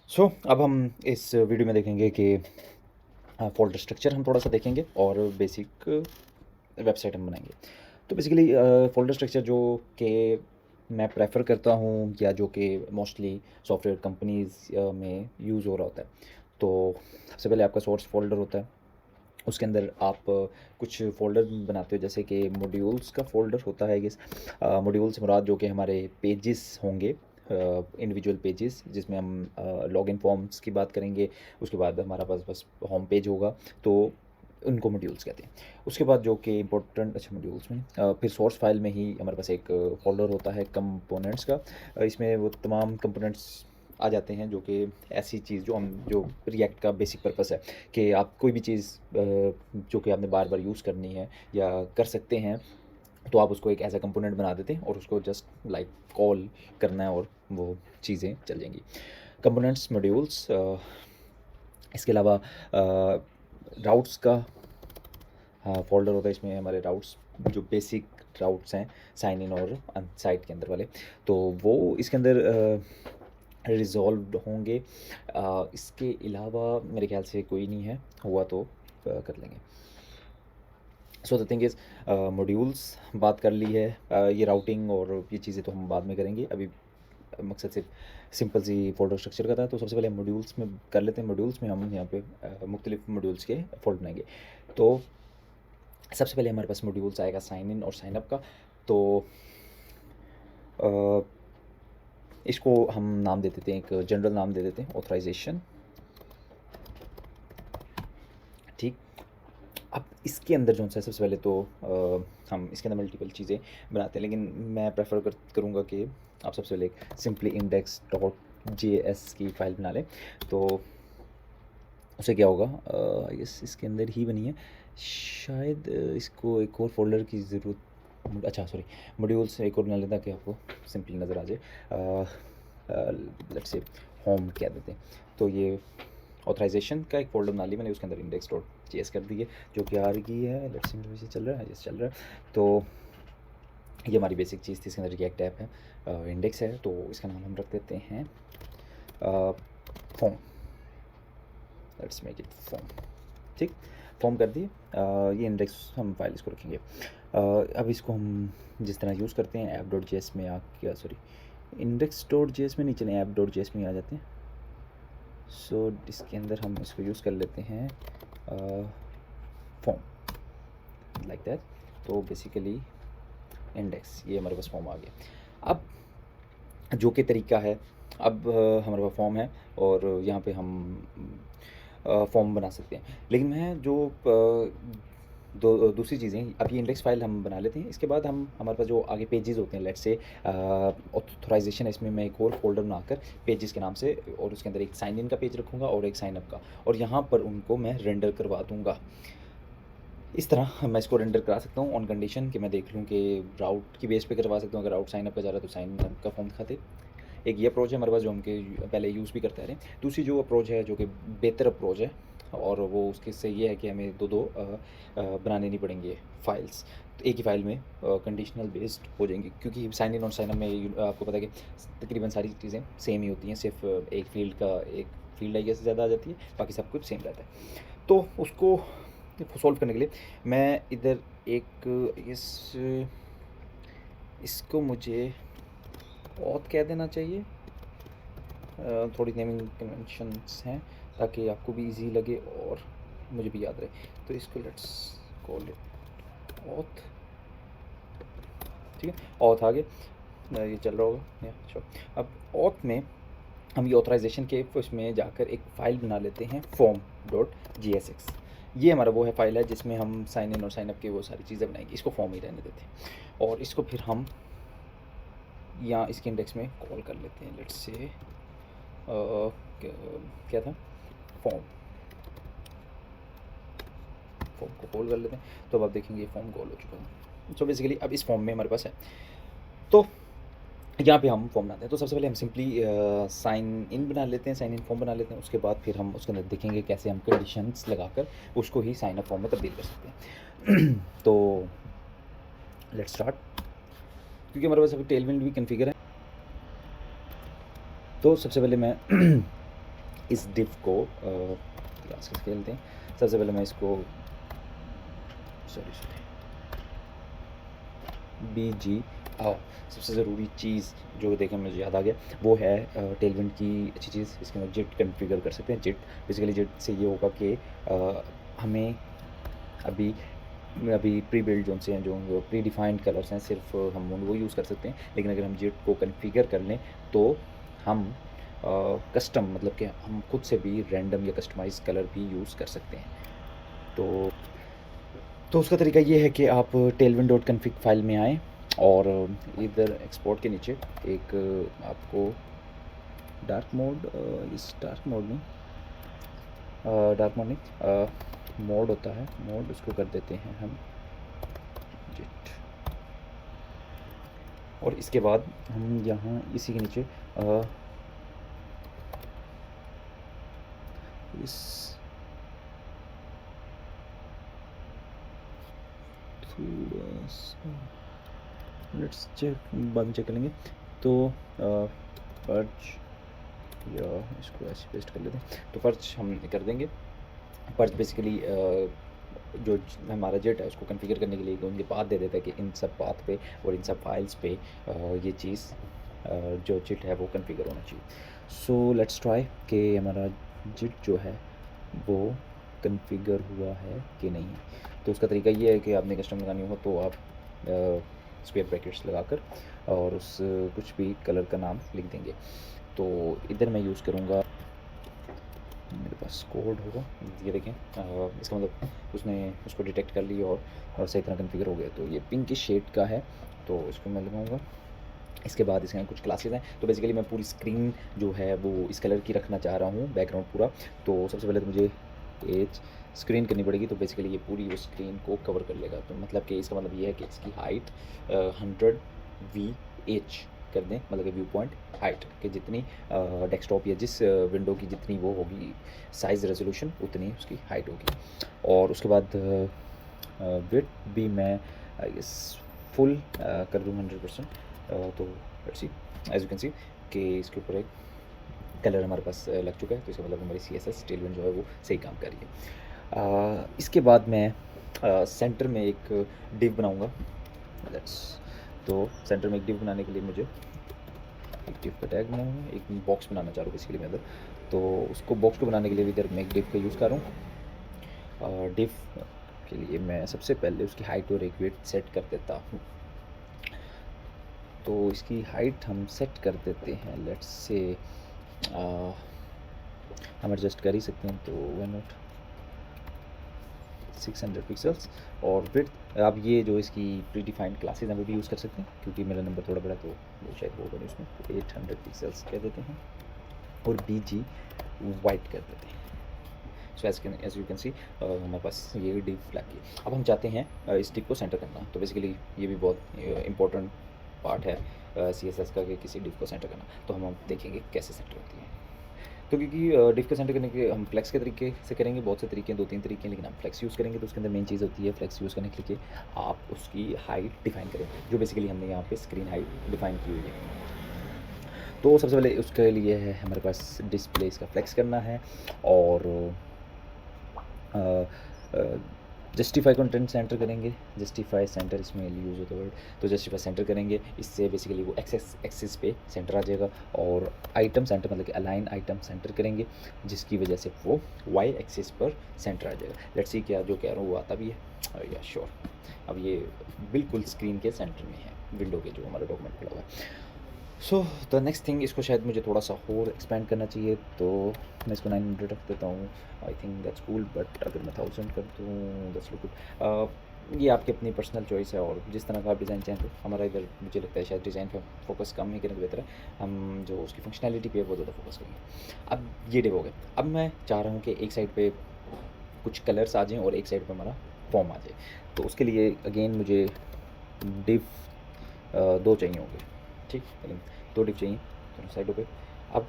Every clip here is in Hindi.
अब हम इस वीडियो में देखेंगे कि फ़ोल्डर स्ट्रक्चर हम थोड़ा सा देखेंगे और बेसिक वेबसाइट हम बनाएंगे। तो बेसिकली फ़ोल्डर स्ट्रक्चर जो कि मैं प्रेफर करता हूँ या जो कि मोस्टली सॉफ्टवेयर कंपनीज़ में यूज़ हो रहा होता है। तो सबसे पहले आपका सोर्स फ़ोल्डर होता है, उसके अंदर आप कुछ फ़ोल्डर बनाते हो, जैसे कि मॉड्यूल्स का फ़ोल्डर होता है। गेस मॉड्यूल से मुराद जो कि हमारे पेजेस होंगे, इंडिविजुअल पेजेस, जिसमें हम लॉगिन फॉर्म्स की बात करेंगे। उसके बाद हमारा पास बस होम पेज होगा, तो उनको मॉड्यूल्स कहते हैं। उसके बाद जो कि इम्पोर्टेंट, अच्छा मॉड्यूल्स में फिर सोर्स फाइल में ही हमारे पास एक फ़ोल्डर होता है कंपोनेंट्स का। इसमें वो तमाम कंपोनेंट्स आ जाते हैं, जो कि ऐसी चीज़ जो रिएक्ट का बेसिक पर्पस है कि आप कोई भी चीज़ जो कि आपने बार बार यूज़ करनी है या कर सकते हैं, तो आप उसको एक ऐसा कंपोनेंट बना देते हैं और उसको जस्ट लाइक कॉल करना है और वो चीज़ें चल जाएंगी। कंपोनेंट्स, मॉड्यूल्स, इसके अलावा राउट्स का फ़ोल्डर होता है। इसमें हमारे राउट्स, जो बेसिक राउट्स हैं, साइन इन और साइट के अंदर वाले, तो वो इसके अंदर रिज़ॉल्व्ड होंगे। इसके अलावा मेरे ख्याल से कोई नहीं है, हुआ तो कर लेंगे। So the thing is, modules बात कर ली है। ये राउटिंग और ये चीज़ें तो हम बाद में करेंगे। अभी मकसद सिर्फ सिंपल सी फ़ोल्डर स्ट्रक्चर का था। तो सबसे पहले मॉड्यूल्स में कर लेते हैं। मॉड्यूल्स में हम यहाँ पे मुख्तलिफ मॉड्यूल्स के फ़ोल्डर बनाएंगे। तो सबसे पहले हमारे पास मॉड्यूल्स आएगा साइन इन और साइन अप का। तो अ, इसको हम नाम दे देते हैं, एक जनरल नाम दे देते हैं, ऑथराइजेशन। ठीक। अब इसके अंदर जो है, सबसे पहले तो हम इसके अंदर मल्टीपल चीज़ें बनाते हैं, लेकिन मैं प्रेफर करूँगा कि आप सबसे पहले एक सिंपली index.js की फ़ाइल बना लें। तो उससे क्या होगा, यस इसके अंदर ही बनी है शायद। इसको एक और फोल्डर की ज़रूरत, अच्छा सॉरी, मॉड्यूल्स एक और बना लेता कि आपको सिंपली नज़र आ जाए। लेट्स से होम कह देते हैं। तो ये ऑथराइजेशन का एक फ़ोल्डर बना लिया मैंने, उसके अंदर index.js कर दी है, जो कि आ रही है। लेट्स से चल रहा है, यस चल रहा है। तो ये हमारी बेसिक चीज़ थी। इसके अंदर रिएक्ट ऐप है, इंडेक्स है, तो इसका नाम हम रख देते हैं form. Let's make it form. ठीक, फॉर्म कर दिए। ये इंडेक्स हम फाइल इसको रखेंगे। अब इसको हम जिस तरह यूज़ करते हैं ऐप डॉट जे एस में, आ क्या sorry, index dot J S में नहीं चले, ऐप डॉट जे एस में आ जाते हैं। सो इसके अंदर हम इसको यूज़ कर लेते हैं फॉर्म, लाइक दैट। तो बेसिकली इंडेक्स, ये हमारे पास फॉर्म आ गया। अब जो कि तरीका है, अब हमारे पास फॉर्म है और यहाँ पे हम फॉर्म बना सकते हैं। लेकिन मैं जो दूसरी चीज़ें, अब ये इंडेक्स फाइल हम बना लेते हैं। इसके बाद हम, हमारे पास जो आगे पेजेस होते हैं, लेट्स से ऑथराइजेशन है, इसमें मैं एक और फोल्डर बनाकर पेजेस के नाम से, और उसके अंदर एक साइन इन का पेज रखूँगा और एक साइन अप का, और यहाँ पर उनको मैं रेंडर करवा दूँगा। इस तरह मैं इसको रेंडर करा सकता हूँ ऑन कंडीशन कि मैं देख लूँ कि राउट की बेस पे करवा सकता हूँ। अगर राउट साइन अप का जा रहा है तो साइन अप का फॉर्म दिखाते। एक ये अप्रोच है हमारे पास, जो हम के पहले यूज़ भी करते आ रहे हैं। दूसरी जो अप्रोच है, जो कि बेहतर अप्रोच है, और वो उसके से ये है कि हमें दो दो बनाने नहीं पड़ेंगे फाइल्स। तो एक ही फाइल में कंडीशनल बेस्ड हो जाएंगी, क्योंकि साइन इन और साइन अप में आपको पता है कि तकरीबन सारी चीज़ें सेम ही होती हैं। सिर्फ एक फील्ड आई से ज़्यादा आ जाती है, बाकी सब कुछ सेम रहता है। तो उसको सॉल्व करने के लिए मैं इधर एक इसको मुझे ऑथ कह देना चाहिए। थोड़ी नेमिंग कन्वेंशंस हैं ताकि आपको भी इजी लगे और मुझे भी याद रहे। तो इसको लेट्स कॉल इट ऑथ। ठीक है, ऑथ आगे ये चल रहा होगा या श्योर। अब ऑथ में हम ये ऑथराइजेशन के उसमें जाकर एक फ़ाइल बना लेते हैं, form.jsx। ये हमारा वो है फाइल है जिसमें हम साइन इन और साइन अप की वो सारी चीज़ें बनाएंगे। इसको फॉर्म ही रहने देते हैं और इसको फिर हम यहाँ इसके इंडेक्स में कॉल कर लेते हैं। लेट्स से क्या था, फॉर्म। फॉर्म को कॉल कर लेते हैं। तो अब आप देखेंगे ये फॉर्म कॉल हो चुका है। सो बेसिकली अब इस फॉर्म में हमारे पास है, तो यहाँ पे हम फॉर्म बनाते हैं। तो सबसे पहले हम सिंपली साइन इन बना लेते हैं, साइन इन फॉर्म बना लेते हैं। उसके बाद फिर हम उसके अंदर देखेंगे कैसे हम कंडीशंस लगाकर उसको ही साइन अप फॉर्म में तब्दील कर सकते हैं। तो लेट्स स्टार्ट, क्योंकि हमारे पास अभी टेलविंड भी कन्फिगर है। तो सबसे पहले मैं इस डिव को क्लास के खेलते हैं। सबसे पहले मैं इसको सॉरी BG सबसे ज़रूरी चीज़ जो देखें मुझे याद आ गया वो है टेलविंड की अच्छी चीज़, इसके अंदर जिट कॉन्फ़िगर कर सकते हैं। जिट बेसिकली जिट से ये होगा कि हमें अभी अभी प्री बिल्ड जोन से हैं जो प्री डिफाइंड कलर्स हैं सिर्फ हम वो यूज़ कर सकते हैं, लेकिन अगर हम जिट को कॉन्फ़िगर कर लें तो हम कस्टम मतलब कि हम खुद से भी रैंडम या कस्टमाइज़ कलर भी यूज़ कर सकते हैं। तो उसका तरीका ये है कि आप टेलविंड डॉट कॉन्फ़िग फाइल में आएँ और इधर एक्सपोर्ट के नीचे एक आपको डार्क मोड इस डार्क मोड में डार्क मोड नहीं मोड होता है, मोड उसको कर देते हैं हम जिट। और इसके बाद हम यहाँ इसी के नीचे इस थोड़ा सा लेट्स चेक बाद में चेक कर लेंगे। तो पर्च या इसको ऐसे पेस्ट कर लेते हैं, तो पर्च हम कर देंगे। पर्च बेसिकली जो हमारा जेट है उसको कॉन्फ़िगर करने के लिए उनके पाथ दे देता है कि इन सब पाथ पे और इन सब फाइल्स पे ये चीज़ जो जिट है वो कॉन्फ़िगर होना चाहिए। सो लेट्स ट्राई कि हमारा जिट जो है वो कॉन्फ़िगर हुआ है कि नहीं। तो उसका तरीका ये है कि आपने कस्टम लगानी हो तो आप स्क्वायर ब्रैकेट्स लगाकर और उस कुछ भी कलर का नाम लिख देंगे। तो इधर मैं यूज़ करूँगा, मेरे पास कोड होगा, ये देखें इसका मतलब उसने उसको डिटेक्ट कर लिया और सही तरह कॉन्फ़िगर हो गया। तो ये पिंक शेड का है तो इसको मैं लगाऊंगा। इसके बाद इसके कुछ क्लासेस हैं, तो बेसिकली मैं पूरी स्क्रीन जो है वो इस कलर की रखना चाह रहा हूँ, बैकग्राउंड पूरा। तो सबसे पहले तो मुझे एज स्क्रीन करनी पड़ेगी, तो बेसिकली ये पूरी उस स्क्रीन को कवर कर लेगा। तो मतलब कि इसका मतलब ये है कि इसकी हाइट 100 VH कर दें, मतलब कि व्यू पॉइंट हाइट कि जितनी डेस्कटॉप या जिस विंडो की जितनी वो होगी साइज़ रेजोल्यूशन उतनी उसकी हाइट होगी। और उसके बाद विड्थ भी मैं इस फुल कर दूँ 100%। तो let's see as you can see कि इसके ऊपर एक कलर हमारे पास लग चुका है, तो इसका मतलब हमारी CSS टेलविंड जो है वो सही काम कर रही है। इसके बाद मैं सेंटर में एक डिव बनाऊंगा। तो सेंटर में एक डिव बनाने के लिए मुझे एक डिव का टैग बनाऊंगा, एक बॉक्स बनाना चाह रहा हूँ बेसिकली मैं इधर। तो उसको बॉक्स को बनाने के लिए इधर मैं एक डिव का यूज़ कर रहा हूँ। डिव के लिए मैं सबसे पहले उसकी हाइट और एक वेट सेट कर देता हूँ। तो इसकी हाइट हम सेट कर देते हैं, लेट्स से हम एडजस्ट कर ही सकते हैं, तो व्हाई नॉट 600 पिक्सल्स। और विड्थ आप ये जो इसकी प्री डिफाइंड क्लासेज हैं वो भी यूज़ कर सकते हैं, क्योंकि मेरा नंबर थोड़ा बड़ा तो वो शायद वो बने उसमें, तो 800 पिक्सल्स कह देते हैं और BG वाइट कर देते हैं। So as you can see हमारे पास ये डिव फ्लैग की। अब हम चाहते हैं इस डिव को सेंटर करना, तो बेसिकली ये भी बहुत इंपॉर्टेंट पार्ट है CSS का कि किसी डिव को सेंटर करना। तो हम देखेंगे कैसे सेंटर होती है। तो क्योंकि डिव को सेंटर करने के हम फ्लेक्स के तरीके से करेंगे, बहुत से तरीके हैं, 2-3 तरीके हैं, लेकिन हम फ्लेक्स यूज़ करेंगे। तो उसके अंदर मेन चीज़ होती है फ्लेक्स यूज़ करने के लिए आप उसकी हाइट डिफाइन करें, जो बेसिकली हमने यहाँ पे स्क्रीन हाइट डिफाइन की हुई है। तो सबसे पहले उसके लिए है हमारे पास डिस्प्ले इसका फ्लेक्स करना है और जस्टिफाई कंटेंट सेंटर करेंगे। जस्टिफाई सेंटर इसमें यूज़ होता है वर्ड, तो जस्टिफाई सेंटर करेंगे, इससे बेसिकली वो एक्सिस पे सेंटर आ जाएगा। और आइटम सेंटर मतलब कि अलाइन आइटम सेंटर करेंगे, जिसकी वजह से वो वाई एक्सिस पर सेंटर आ जाएगा। लेट्स सी क्या जो कह रहा हूँ वो आता भी है या श्योर। अब ये बिल्कुल स्क्रीन के सेंटर में है, विंडो के जो हमारा डॉक्यूमेंट खुला हुआ है। सो द नेक्स्ट थिंग, इसको शायद मुझे थोड़ा सा और एक्सपेंड करना चाहिए, तो मैं इसको 900 रख देता हूँ। I think that's cool, but अगर मैं 1000 कर दूँ दैट्स लुक गुड। ये आपकी अपनी पर्सनल चॉइस है और जिस तरह का आप डिज़ाइन चाहें। तो हमारा इधर मुझे लगता है शायद डिज़ाइन पर फोकस कम ही करने के बेहतर है, हम जो उसकी फंक्शनैलिटी पे बहुत ज़्यादा फोकस करेंगे। अब ये डिव हो गए। अब मैं चाह रहा हूँ कि एक साइड पे कुछ कलर्स आ जाएँ और एक साइड पे हमारा फॉर्म आ जाए। तो उसके लिए अगेन मुझे डिव 2 चाहिए होंगे, ठीक, लेकिन 2 डिव चाहिए दोनों साइडों पे। अब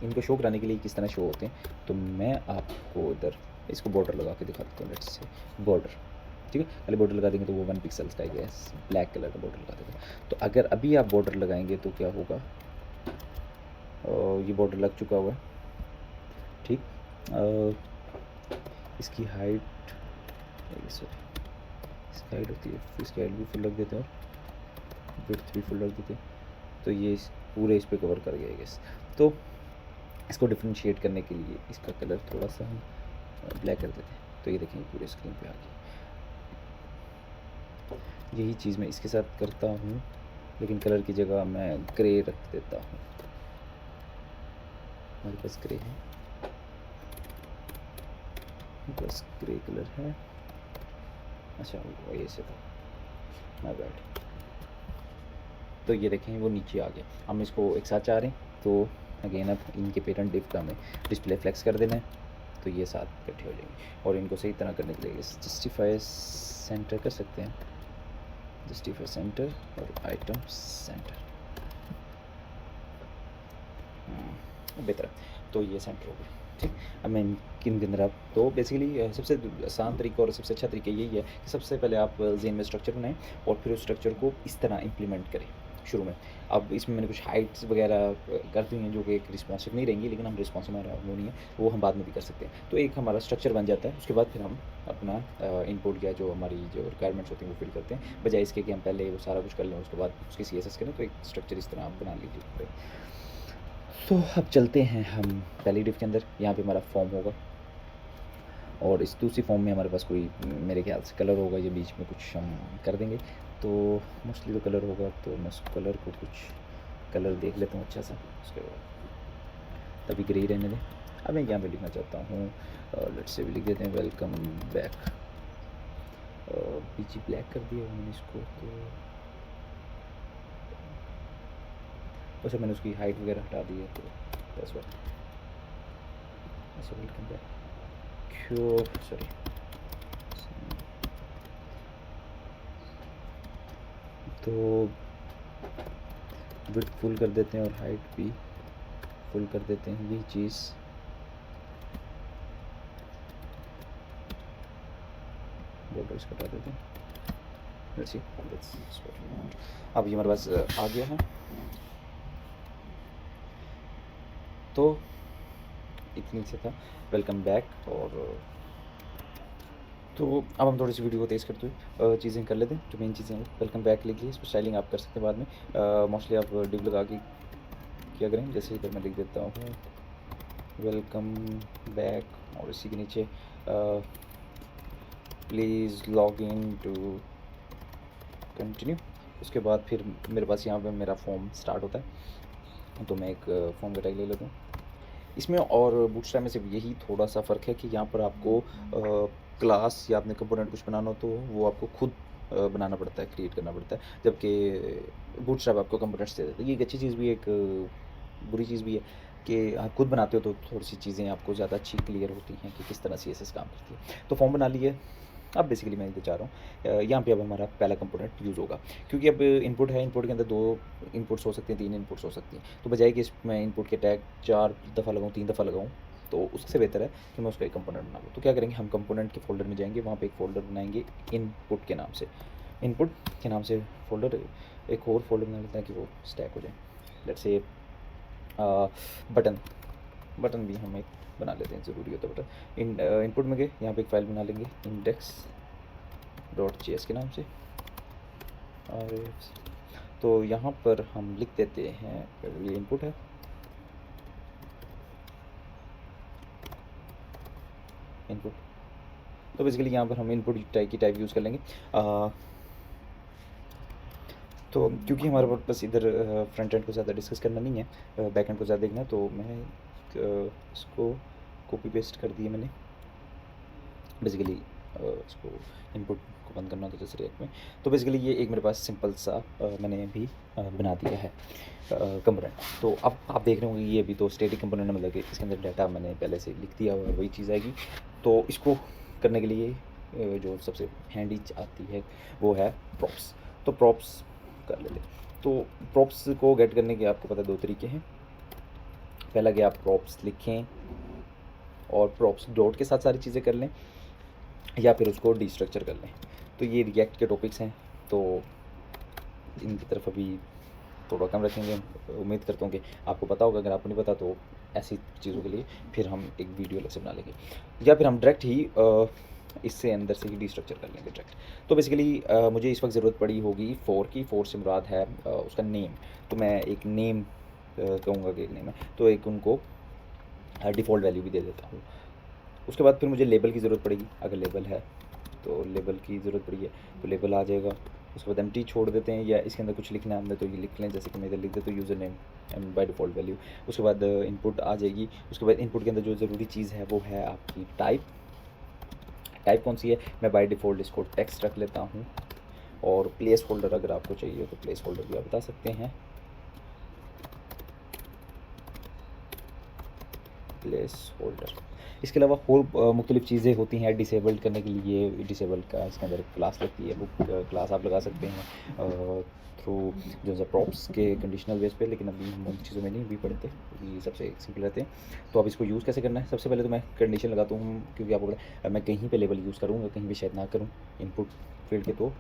इनको शो कराने के लिए किस तरह शो होते हैं, तो मैं आपको इधर इसको बॉर्डर लगा के दिखा देता हूँ। लेट्स से बॉर्डर, ठीक है, पहले बॉर्डर लगा देंगे तो वो 1 पिक्सल्स का है, ब्लैक कलर का बॉर्डर लगा देगा। तो अगर अभी आप बॉर्डर लगाएंगे तो क्या होगा, ये बॉर्डर लग चुका हुआ है, इसकी हाइट, सॉरी इसकी हाइट होती है, इसकी हाइट भी फुल रख देते हैं और विड्थ भी फुल रख देते हैं, तो ये पूरे इस पर कवर कर गया गेस। तो इसको डिफ्रेंशिएट करने के लिए इसका कलर थोड़ा सा हम ब्लैक कर देते हैं, तो ये देखेंगे पूरे स्क्रीन पे आ गया। यही चीज़ मैं इसके साथ करता हूँ, लेकिन कलर की जगह मैं ग्रे रख देता हूँ। हमारे पास ग्रे है, बस ग्रे कलर है। अच्छा वो ये से था, माय बैड। तो ये देखें वो नीचे आ गया। हम इसको एक साथ चाह रहे हैं, तो अगेन अब इनके पेरेंट डिफ का हमें डिस्प्ले फ्लेक्स कर देना है, तो ये साथ इकट्ठे हो जाएंगे। और इनको सही तरह करने के लिए जस्टिफाई सेंटर कर सकते हैं, जस्टिफाई सेंटर और आइटम सेंटर, बेहतर है। तो ये सेंटर हो गया, ठीक। अब मैं इनके अंदर आप तो बेसिकली सबसे आसान तरीका और सबसे अच्छा तरीका यही है कि सबसे पहले आप ज़हन में स्ट्रक्चर बनाएं और फिर उस स्ट्रक्चर को इस तरह इम्प्लीमेंट करें शुरू में। अब इसमें मैंने कुछ हाइट्स वगैरह कर दी हैं जो कि एक रिस्पॉन्सिव नहीं रहेंगी, लेकिन हम रिस्पॉन्सिव हमारा वो नहीं है, वो हम बाद में भी कर सकते हैं। तो एक हमारा स्ट्रक्चर बन जाता है, उसके बाद फिर हम अपना इनपुट या जो हमारी जो रिक्वायरमेंट्स होती हैं वो फिल करते हैं, बजाय इसके कि हम पहले वो सारा कुछ कर लें उसके बाद उसकी CSS करें। तो एक स्ट्रक्चर इस तरह आप बना लीजिए। तो अब चलते हैं हम पहली डिफ के अंदर। यहाँ पे हमारा फॉर्म होगा और इस दूसरी फॉर्म में हमारे पास कोई मेरे ख्याल से कलर होगा, ये बीच में कुछ हम कर देंगे। तो मोस्टली तो कलर होगा, तो मैं उस कलर को कुछ कलर देख लेता हूँ अच्छा सा, उसके बाद तभी ग्रे रहने दें। अब मैं यहाँ पे लिखना चाहता हूँ, लेट्स से भी लिख देते हैं वेलकम बैक। पीछे ब्लैक कर दिया मैंने इसको, तो वैसे मैंने उसकी हाइट वगैरह हटा दी है, तो दैट्स व्हाट। अच्छा वेलकम बैक क्यों, सॉरी। तो विड्थ फुल कर देते हैं और हाइट भी फुल कर देते हैं, यही चीज़ बॉर्डर्स हटा देते हैं। लेट्स सी, अब ये हमारे पास आ गया है। तो इतनी से था वेलकम बैक। और तो अब हम थोड़ी सी वीडियो को तेज़ करते हुए चीज़ें कर लेते हैं, जो मेन चीज़ें हैं। वेलकम बैक लिख ली, इस पर स्टाइलिंग आप कर सकते हैं बाद में। मोस्टली आप डिव लगा के क्या करें, जैसे इधर मैं लिख देता हूँ वेलकम बैक, और इसी के नीचे please log in to continue. उसके बाद फिर मेरे पास यहाँ पे मेरा फॉर्म स्टार्ट होता है, तो मैं एक फॉर्म का टैग ले लेता हूँ इसमें। और बूटस्ट्रैप में सिर्फ यही थोड़ा सा फ़र्क है कि यहाँ पर आपको क्लास या अपने कंपोनेंट कुछ बनाना हो तो वो आपको खुद बनाना पड़ता है, क्रिएट करना पड़ता है, जबकि बूटस्ट्रैप आपको कंपोनेंट्स दे देता है। ये एक अच्छी चीज़ भी है, एक बुरी चीज़ भी है कि आप खुद बनाते हो तो थोड़ी सी चीज़ें आपको ज़्यादा अच्छी क्लियर होती हैं कि किस तरह CSS काम करती है। तो फॉर्म बना लिए। अब बेसिकली मैं ये चाह रहा हूँ यहाँ पे अब हमारा पहला कंपोनेंट यूज़ होगा, क्योंकि अब इनपुट है, इनपुट के अंदर 2 इनपुट्स हो सकते हैं, 3 इनपुट्स हो सकती हैं। तो बजाय कि इसमें इनपुट के टैग 4 दफ़ा लगाऊँ, 3 दफ़ा लगाऊँ, तो उससे बेहतर है कि मैं उसका एक कंपोनेंट बना लूँ। तो क्या करेंगे, हम कंपोनेंट के फ़ोल्डर में जाएंगे, वहाँ पे एक फ़ोल्डर बनाएंगे इनपुट के नाम से। इनपुट के नाम से फ़ोल्डर, एक और फ़ोल्डर बना लेते हैं कि वो स्टैक हो जाए। लेट्स से बटन भी हम एक बना लेते हैं, ज़रूरी होता है बटन। इनपुट में गए, यहाँ पे एक फ़ाइल बना लेंगे index.js के नाम से। और तो यहाँ पर हम लिख देते हैं, ये इनपुट है, इनपुट। तो बेसिकली यहाँ पर हम इनपुट टाइप की टाइप यूज़ कर लेंगे। तो क्योंकि हमारे पास बस इधर फ्रंट एंड को ज़्यादा डिस्कस करना नहीं है, बैक एंड को ज़्यादा देखना है, तो मैं इसको कॉपी पेस्ट कर दिए मैंने। बेसिकली इसको इनपुट को बंद करना होता है जैसे रिएक्ट में। तो बेसिकली ये एक मेरे पास सिंपल सा मैंने भी बना दिया है कंपोनेंट। तो अब आप देख रहे होंगे ये भी तो स्टैटिक कंपोनेंट, मतलब कि इसके अंदर डाटा मैंने पहले से लिख दिया और वही चीज़ आएगी। तो इसको करने के लिए जो सबसे हैंडी आती है वो है प्रॉप्स। तो प्रॉप्स कर लेते। तो प्रॉप्स को गेट करने के आपको पता 2 तरीके हैं। पहला कि आप प्रॉप्स लिखें और प्रॉप्स डॉट के साथ सारी चीज़ें कर लें, या फिर उसको डिस्ट्रक्चर कर लें। तो ये रिएक्ट के टॉपिक्स हैं, तो इनकी तरफ अभी थोड़ा कम रखेंगे। उम्मीद करता हूँ कि आपको पता होगा, अगर आपको नहीं पता तो ऐसी चीज़ों के लिए फिर हम एक वीडियो अलग से बना लेंगे, या फिर हम डायरेक्ट ही इससे अंदर से ही डिस्ट्रक्चर कर लेंगे डायरेक्ट। तो बेसिकली मुझे इस वक्त ज़रूरत पड़ी होगी फोर की। फोर से मुराद है उसका नेम। तो मैं एक नेम कहूँगा कि एक नेम है, तो एक उनको डिफ़ॉल्ट वैल्यू भी दे देता हूँ। उसके बाद फिर मुझे लेबल की ज़रूरत पड़ेगी। अगर लेबल है तो लेबल की ज़रूरत पड़ी है तो लेबल आ जाएगा। उसके बाद एम्प्टी छोड़ देते हैं, या इसके अंदर कुछ लिखना है हमने तो ये लिख लें, जैसे कि मैं इधर लिख देता हूँ user name and by default value. उसके बाद इनपुट आ जाएगी। उसके बाद इनपुट के अंदर जो ज़रूरी चीज़ है वो है आपकी टाइप। टाइप कौन सी है? मैं बाय डिफ़ॉल्ट इसको टेक्स्ट रख लेता हूँ। और प्लेस होल्डर अगर आपको चाहिए तो प्लेस होल्डर भी आप बता सकते हैं, प्लेस होल्डर। इसके अलावा और मुख्तलिफ़ चीज़ें होती हैं डिसेबल्ड करने के लिए। डिसेबल का इसके अंदर क्लास लगती है, वो क्लास आप लगा सकते हैं थ्रू जो है प्रॉप्स के कंडीशनल बेस पे। लेकिन अभी हम उन चीज़ों में नहीं भी पढ़ते, ये सबसे सिंपल रहते हैं। तो अब इसको यूज़ कैसे करना है? सबसे पहले तो मैं कंडीशन लगाता हूँ, क्योंकि आपको पता है मैं कहीं पे लेबल यूज़ करूँगा, कहीं पे शायद ना करूँ इनपुट फील्ड के। तो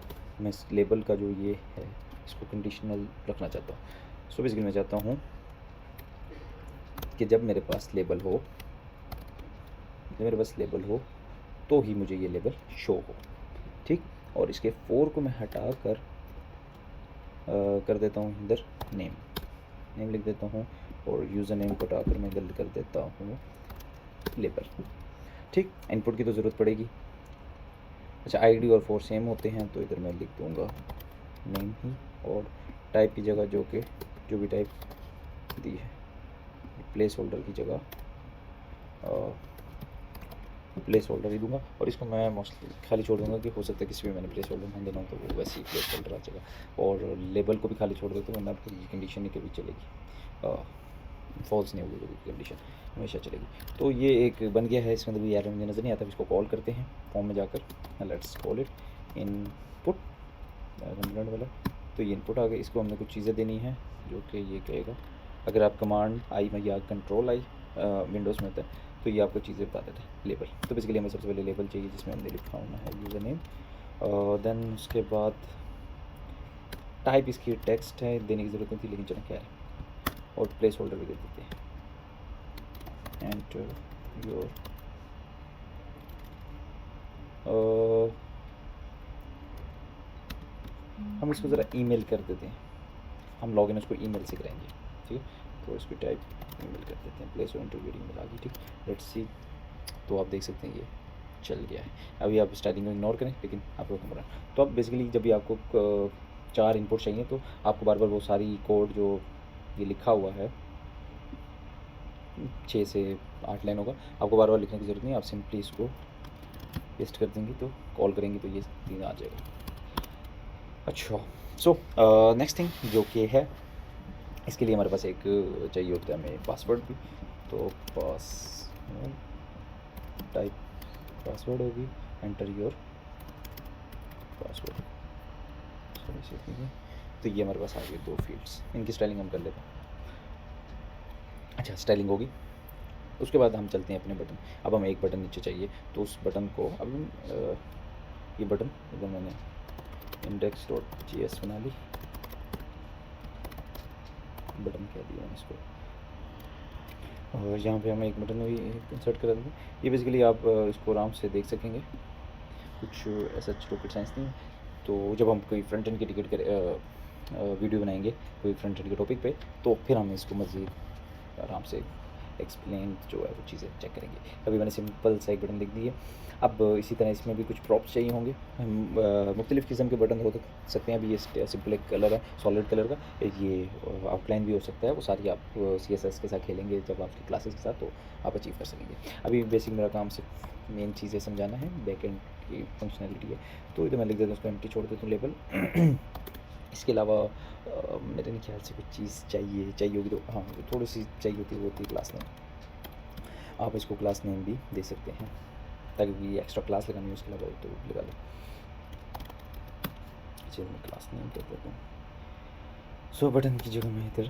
मैं इस लेबल का जो ये है इसको कंडीशनल रखना चाहता हूँ। सो बेसिकली मैं चाहता हूँ कि जब मेरे पास लेबल हो तो ही मुझे ये लेबल शो हो, ठीक। और इसके फोर को मैं हटा कर देता हूँ इधर नेम लिख देता हूँ, और यूज़र नेम को हटाकर मैं इधर कर देता हूँ लेबल, ठीक। इनपुट की तो ज़रूरत पड़ेगी। अच्छा, आईडी और फोर सेम होते हैं तो इधर मैं लिख दूँगा नेम ही, और टाइप की जगह जो भी टाइप दी है प्लेस होल्डर की जगह प्लेस होल्डर ही दूंगा। और इसको मैं मोस्टली खाली छोड़ दूंगा, कि हो सकता है किसी भी मैंने प्लेस होल्डर मान देना हो तो वो वैसे ही प्लेस होल्डर आ जाएगा। और लेबल को भी खाली छोड़ देता हूँ, वरना आपको ये कंडीशन नहीं कभी चलेगी, फॉल्स नहीं होगी, कभी कंडीशन हमेशा चलेगी। तो ये एक बन गया है, इसमें भी एरर मुझे नज़र नहीं आता। इसको कॉल करते हैं फॉर्म में जाकर, लेट्स कॉल इट इनपुट वाला। तो ये इनपुट आ गया। इसको हमने कुछ चीज़ें देनी है, जो कि ये कहेगा। अगर आप कमांड आई में या कंट्रोल आई विंडोज़ में होता है तो ये आपको चीज़ें बता देता है लेबल। तो बेसिकली हमें सबसे पहले लेबल चाहिए, जिसमें हमने लिखा होना है यूज़र नेम। देन उसके बाद टाइप इसकी टेक्स्ट है, देने की ज़रूरत नहीं थी, लेकिन चलो क्या है। और प्लेस होल्डर भी दे देते हैं, एंटर योर हम इसको ज़रा ईमेल कर देते हैं। हम लॉगिन उसको ईमेल से करेंगे, ठीक है। तो इसको टाइप ईमेल कर देते हैं, प्लेस एंटर योर ईमेल आ गई, ठीक। Let's see. तो आप देख सकते हैं ये चल गया है। अभी आप स्टार्टिंग को इग्नोर करें, लेकिन आपको कैमरा। तो अब बेसिकली जब भी आपको 4 इनपुट चाहिए तो आपको बार बार वो सारी कोड जो ये लिखा हुआ है 6 से 8 लाइन होगा, आपको बार बार लिखने की ज़रूरत नहीं। आप सिंपली इसको पेस्ट कर देंगे, तो कॉल करेंगे तो ये 3 आ जाएगा। अच्छा, सो नेक्स्ट थिंग जो कि है, इसके लिए हमारे पास एक चाहिए होता है हमें पासवर्ड भी। तो टाइप पासवर्ड होगी, एंटर योर पासवर्ड। तो ये हमारे पास आ गए 2 फील्ड्स। इनकी स्टाइलिंग हम कर लेते हैं। अच्छा, स्टाइलिंग होगी। उसके बाद हम चलते हैं अपने बटन। अब हमें एक बटन नीचे चाहिए, तो उस बटन को अब ये बटन इधर मैंने index.js बना ली। बटन क्या दिया मैंने इसको, और यहाँ पे हमें एक बटन भी इंसर्ट करा देंगे। ये बेसिकली आप इसको आराम से देख सकेंगे, कुछ ऐसा रॉकेट साइंस नहीं है। तो जब हम कोई फ्रंट एंड की टिकट वीडियो बनाएंगे कोई फ्रंट एंड के टॉपिक पे, तो फिर हम इसको मज़ीद आराम से एक्सप्लेन जो है वो चीज़ें चेक करेंगे। अभी मैंने सिंपल सा एक बटन लिख दिए। अब इसी तरह इसमें भी कुछ प्रॉप्स चाहिए होंगे। मुख्तलिफ़ किस्म के बटन हो सकते हैं। अभी ये सिंपल एक कलर है सॉलिड कलर का, ये आउटलाइन भी हो सकता है। वो सारी आप CSS के साथ खेलेंगे जब आपकी क्लासेस के साथ, तो आप अचीव कर सकेंगे। अभी बेसिक मेरा काम सिर्फ मेन चीज़ें समझाना है, बैक एंड की फंक्शनैलिटी है। तो इधर मैं लिख देता हूँ, उसको एम्प्टी छोड़ देता हूँ लेबल। इसके अलावा मेरे नहीं ख्याल से कुछ चीज़ चाहिए होगी, तो हाँ थोड़ी सी चाहिए होती है, वो होती है क्लास नेम। आप इसको क्लास नेम भी दे सकते हैं, ताकि एक्स्ट्रा क्लास लगानी हो उसके अलावा तो लगा लो। चलिए मैं क्लास नेम कर देता हूँ। सो बटन की जगह मैं इधर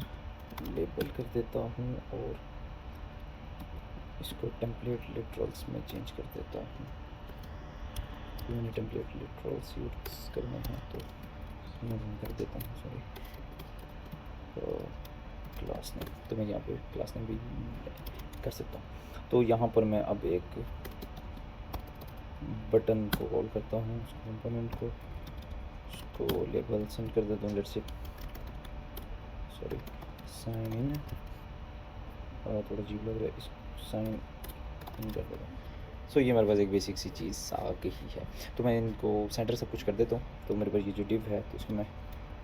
लेबल कर देता हूँ, और इसको टेम्पलेट लिटरल्स में चेंज कर देता हूँ। मैंने टेम्पलेट लिटरल्स यूज़ करने हैं तो मैं कर देता हूँ, सॉरी। क्लास नेम, तो मैं यहाँ पे क्लास नेम भी कर सकता हूँ। तो यहाँ पर मैं अब एक बटन को कॉल करता हूँ, उस कंपोनेंट को, उसको लेबल सेंड कर देता हूँ, let's say sorry sign in, थोड़ा अजीब लग रहा है, इस साइन इन कर देता हूँ। सो ये मेरे पास एक बेसिक सी चीज़ आ गई है। तो मैं इनको सेंटर सब कुछ कर देता हूँ। तो मेरे पास ये जो डिव है, तो इसको मैं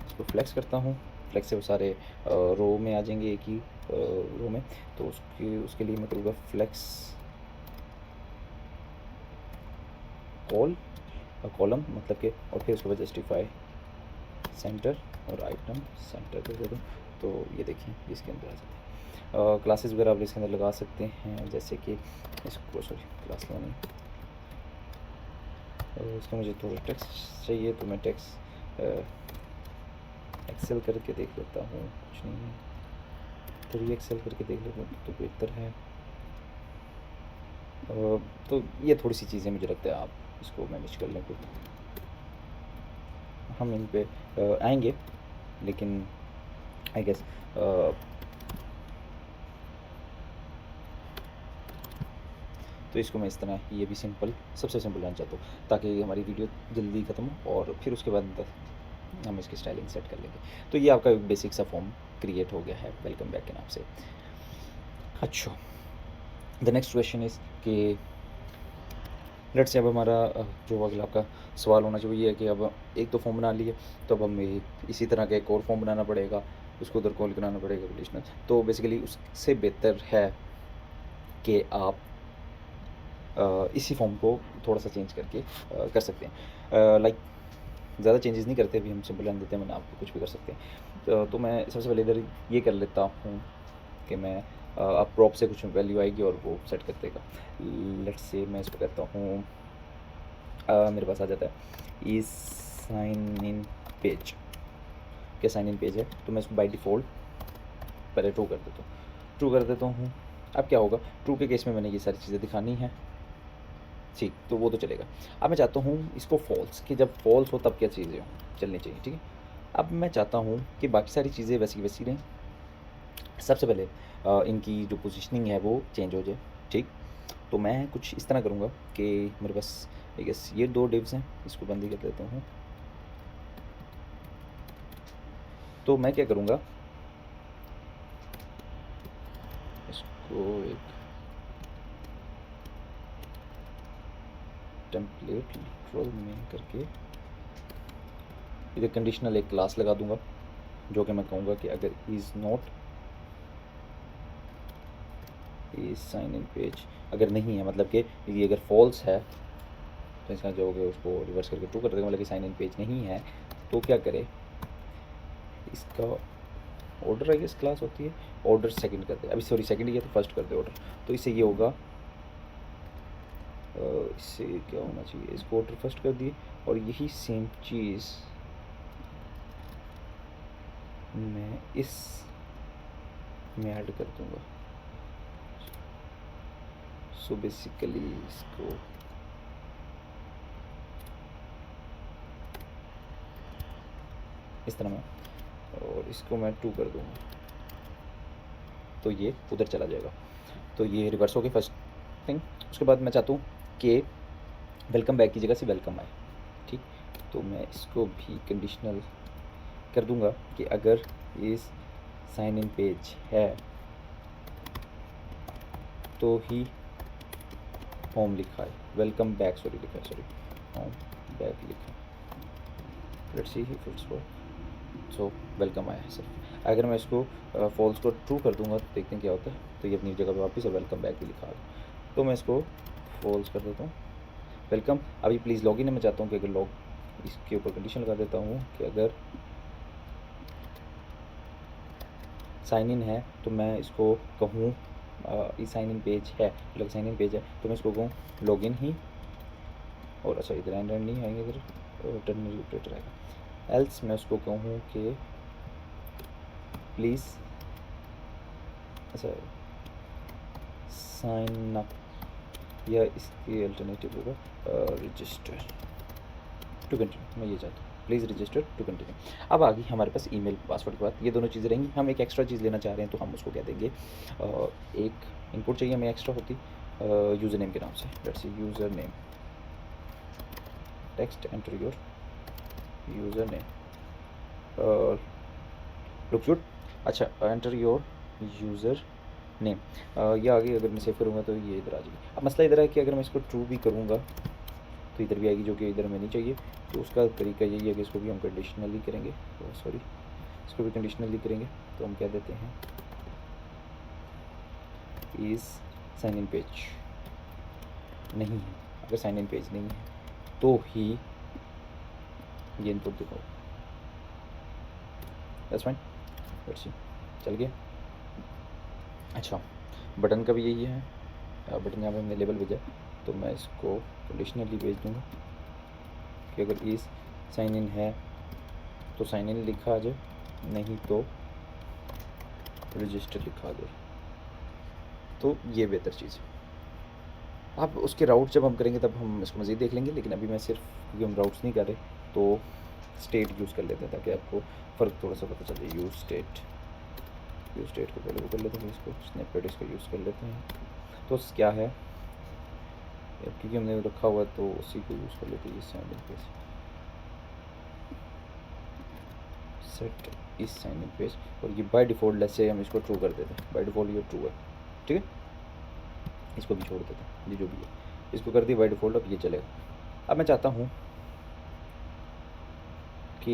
इसको फ्लेक्स करता हूँ। फ्लेक्स से वो सारे रो में आ जाएंगे, एक ही रो में। तो उसके लिए मैं करूँगा फ्लेक्स कॉलम, मतलब कि, और फिर उसके बाद जस्टिफाई सेंटर और आइटम सेंटर कर देता हूँ। तो ये देखिए इसके अंदर आ जाता है। क्लासेस वगैरह आप इसके अंदर लगा सकते हैं, जैसे कि इसको सॉरी क्लास लगानी, इसका मुझे थोड़ा टेक्स्ट चाहिए, तो मैं टेक्स्ट एक्सेल करके देख लेता हूँ, कुछ नहीं है, 3 एक्सेल करके देख लेता हूँ तो बेहतर है। तो ये थोड़ी सी चीज़ें मुझे लगता है आप इसको मैनेज कर लें, तो हम इन पे आएंगे, लेकिन आई गेस तो इसको मैं इस तरह, ये भी सिंपल, सबसे सिंपल रहना चाहता हूँ, ताकि हमारी वीडियो जल्दी ख़त्म हो और फिर उसके बाद हम इसकी स्टाइलिंग सेट कर लेंगे। तो ये आपका बेसिक सा फॉर्म क्रिएट हो गया है वेलकम बैक के नाम से। अच्छा, द नेक्स्ट क्वेश्चन इज़ कि लेट्स से अब हमारा जो अगला आपका सवाल होना चाहिए, ये है कि अब एक तो फॉर्म बना लिए, तो अब हमें इसी तरह का एक और फॉर्म बनाना पड़ेगा, उसको उधर कॉल कराना पड़ेगा कंडीशनल। तो बेसिकली उससे बेहतर है कि आप इसी फॉर्म को थोड़ा सा चेंज करके कर सकते हैं। लाइक ज़्यादा चेंजेस नहीं करते, अभी हम सिंपल रहने देते हैं, मैंने आपको कुछ भी कर सकते हैं। तो मैं सबसे पहले इधर ये कर लेता हूँ कि मैं अब प्रॉप से कुछ वैल्यू आएगी और वो सेट कर देगा। लेट्स से मैं इसको कहता हूँ, मेरे पास आ जाता है इस साइन इन पेज, क्या साइन इन पेज है, तो मैं इसको बाय डिफ़ॉल्ट पहले ट्रू कर देता हूँ, ट्रू कर देता हूँ। अब क्या होगा, ट्रू के केस में मैंने ये सारी चीज़ें दिखानी है, ठीक, तो वो तो चलेगा। अब मैं चाहता हूँ इसको फॉल्स, कि जब फॉल्स हो तब क्या चीज़ें हो चलनी चाहिए, ठीक है। अब मैं चाहता हूँ कि बाकी सारी चीज़ें वैसी वैसी रहें। सबसे पहले इनकी जो पोजीशनिंग है वो चेंज हो जाए, ठीक। तो मैं कुछ इस तरह करूँगा कि मेरे पास आई गेस ये 2 डिव्स हैं, इसको बंद ही कर देता हूँ। तो मैं क्या करूँगा, इसको एक टेम्पलेट लिटरल में करके इधर कंडीशनल एक क्लास लगा दूंगा, जो कि मैं कहूँगा कि अगर is not is sign in page, अगर नहीं है, मतलब कि ये अगर फॉल्स है तो इसका जो होगा उसको रिवर्स करके ट्रू कर देगा, मतलब कि साइन इन पेज नहीं है, तो क्या करे, इसका ऑर्डर आई गेस क्लास होती है, ऑर्डर सेकंड कर दे, अभी सॉरी सेकंड ही है तो फर्स्ट कर दे ऑर्डर। तो इससे ये होगा, इससे क्या होना चाहिए, इसको ऑर्डर फर्स्ट कर दिए, और यही सेम चीज़ मैं इस में ऐड कर दूंगा। सो बेसिकली इसको इस तरह में, और इसको मैं 2 कर दूंगा, तो ये उधर चला जाएगा। तो ये रिवर्स हो गया फर्स्ट थिंग। उसके बाद मैं चाहता हूँ कि वेलकम बैक की जगह से वेलकम आए, ठीक। तो मैं इसको भी कंडीशनल कर दूंगा कि अगर इस साइन इन पेज है तो ही होम लिखा है, वेलकम बैक सॉरी लिखा है, सॉरी होम बैक लिखा है, let's see if it's work. So welcome आया है सिर्फ। अगर मैं इसको फॉल्स को ट्रू कर दूंगा तो देखते हैं क्या होता है, तो ये अपनी जगह पे वापस और वेलकम बैक भी लिखा है। तो मैं इसको फॉल्स कर देता हूँ, वेलकम। अभी प्लीज़ लॉगिन है, मैं चाहता हूँ कि अगर लॉग, इसके ऊपर कंडीशन लगा देता हूँ कि अगर साइन इन है तो मैं इसको कहूँ ये साइन इन पेज है, मतलब साइन इन पेज है, तो मैं इसको कहूँ लॉगिन ही, और अच्छा इधर एंड नहीं आएंगे, इधर टर्मिनल ऑपरेटर आएगा। एल्स मैं उसको कहूँ कि प्लीज़, अच्छा साइन अप, या इसके अल्टरनेटिव होगा रजिस्टर टू कंटिन्यू, मैं ये चाहता हूँ। Please register to continue. अब आ गई हमारे पास ईमेल पासवर्ड के बाद ये दोनों चीज़ें रहेंगी। हम एक एक्स्ट्रा चीज़ लेना चाह रहे हैं तो हम उसको क्या देंगे, एक इनपुट चाहिए हमें एक्स्ट्रा होती यूज़र नेम के नाम से। Let's see user name, text enter your user name, look good. अच्छा, एंटर योर यूज़र नेम, ये आगे अगर मैं सेव करूँगा तो ये इधर आ जाएगी। अब मसला इधर है कि अगर मैं इसको ट्रू भी करूँगा तो इधर भी आएगी, जो कि इधर में नहीं चाहिए। तो उसका तरीका यही है कि इसको भी हम कंडीशनली करेंगे, सॉरी इसको भी कंडीशनली करेंगे। तो हम क्या देते हैं, इज़ साइन इन पेज नहीं है। अगर साइन इन पेज नहीं है तो ही ये इनपुट दिखाओ। दैट्स फाइन, लेट्स सी, चल गया। अच्छा, बटन का भी यही है, बटन यहाँ पे हमने लेबल भेजा, तो मैं इसको कंडीशनली भेज दूँगा कि अगर इस साइन इन है तो साइन इन लिखा आ जाए, नहीं तो रजिस्टर लिखा आ जाए। तो ये बेहतर चीज़ है। अब उसके राउट जब हम करेंगे तब हम इसको मज़ीद देख लेंगे, लेकिन अभी मैं सिर्फ, क्योंकि हम राउट्स नहीं कर रहे तो स्टेट यूज़ कर लेते हैं ताकि आपको फ़र्क थोड़ा सा पता चले। यूज़ स्टेट को पहले वो कर लेते हैं, इसको स्नैपचैट इसको यूज़ कर लेते हैं। तो क्या है, क्योंकि हमने रखा हुआ है तो उसी को यूज़ कर लेते हैं। साइन इन पेज, सेट इस साइन इन पेज, और ये बाय डिफ़ॉल्ट लेट्स से हम इसको ट्रू कर देते हैं। बाय डिफ़ॉल्ट ये ट्रू है, ठीक है। इसको भी छोड़ देते हैं, ये जो भी है इसको कर दिया बाय डिफ़ॉल्ट। अब ये चलेगा। अब मैं चाहता हूँ कि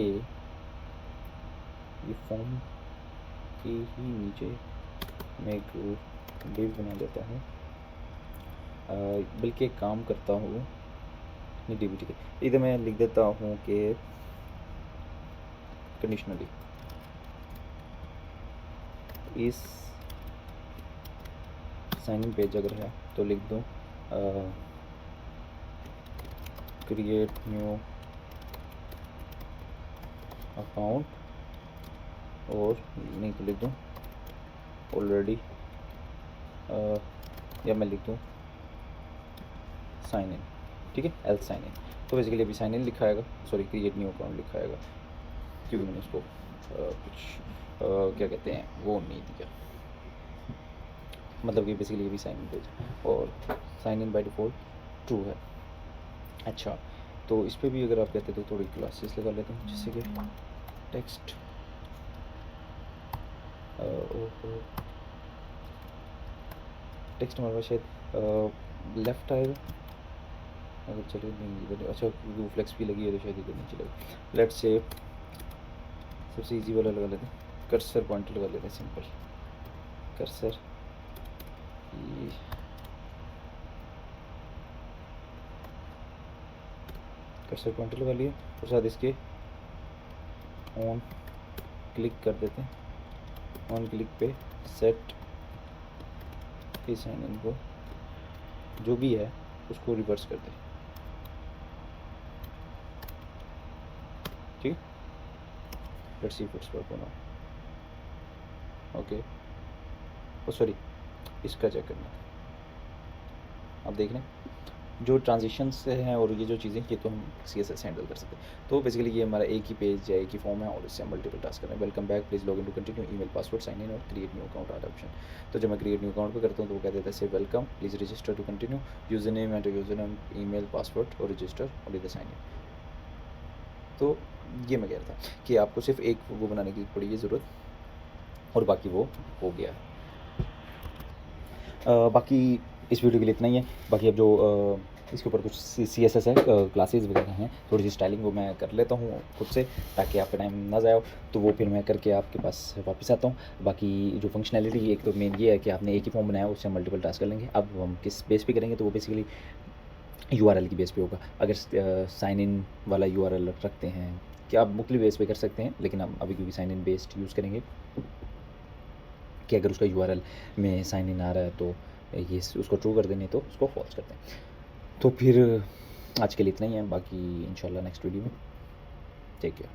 ये फॉर्म के ही नीचे मैं एक डिव बना देता हूँ, बल्कि एक काम करता हूँ, नहीं डिव ठीक है, इधर मैं लिख देता हूँ कि कंडीशनली इस साइन इन पेज अगर है तो लिख दूँ क्रिएट न्यू अकाउंट, और नहीं तो लिख दूँ ऑलरेडी, या मैं लिख दूँ साइन इन, ठीक है, एल्स साइन इन। तो बेसिकली अभी साइन इन लिखा आएगा, सॉरी क्रिएट न्यू अकाउंट लिखा आएगा, क्योंकि मैंने उसको कुछ क्या कहते हैं वो नहीं दिया, मतलब कि बेसिकली ये भी साइन इन पेज और sign in by default true है। अच्छा, तो इस पर भी अगर आप कहते तो थोड़ी क्लासेस लगा लेते हैं, जैसे कि टेक्स्ट टेक्स्ट हमारे पास शायद लेफ़्ट आएगा, अगर चले नहीं इधर। अच्छा, वो फ्लेक्स भी लगी है तो शायद इधर नहीं चलेगा। लेट्स से सबसे इजी वाला लगा लेते हैं, कर्सर पॉइंटर लगा लेते हैं, सिंपल कर्सर, कर्सर पॉइंटर लगा लिया और साथ इसके ऑन क्लिक कर देते हैं। ऑन क्लिक पे सेट इस साइन इन को जो भी है उसको रिवर्स कर दें, ठीक है। Let's see if it's working now, okay. Oh sorry, इसका चेक करना, आप देख रहे हैं जो ट्रांजिशन से हैं और ये जो चीज़ें ये तो हम CSS हैंडल कर सकते हैं। तो बेसिकली ये हमारा एक ही पेज या एक ही फॉर्म है और इससे हम मल्टीपल टास्क कर रहे हैं। Welcome back, please log in to continue, email password sign in और create new account or option. तो जब मैं क्रिएट न्यू अकाउंट पे करता हूँ तो वो कह देता है से welcome, please register to continue, user name and user name, email password और रजिस्टर और इधर साइन इन। तो ये मैं कह रहा था कि आपको सिर्फ एक वो बनाने की पड़ी है ज़रूरत और बाकी वो हो गया है। बाकी इस वीडियो के लिए इतना ही है। बाकी अब जो इसके ऊपर कुछ CSS है, क्लासेस वगैरह हैं, थोड़ी सी स्टाइलिंग वो मैं कर लेता हूँ खुद से ताकि आपका टाइम ना ज़ाया हो, तो वो फिर मैं करके आपके पास वापस आता हूँ। बाकी जो फंक्शनैलिटी एक तो मेन ये है कि आपने एक ही फॉर्म बनाया उससे हम मल्टीपल टास्क कर लेंगे। अब हम किस बेस पे करेंगे तो वो बेसिकली URL की बेस पे होगा। अगर साइन इन वाला URL रखते हैं कि आप मुख्तलिफ बेस पे कर सकते हैं, लेकिन हम अभी क्योंकि साइन इन बेस्ड यूज़ करेंगे कि अगर उसका URL में साइन इन आ रहा है तो ये उसको ट्रू कर दें, नहीं तो उसको फॉल्स कर दें। तो फिर आज के लिए इतना ही है, बाकी इंशाल्लाह नेक्स्ट वीडियो में टेक केयर।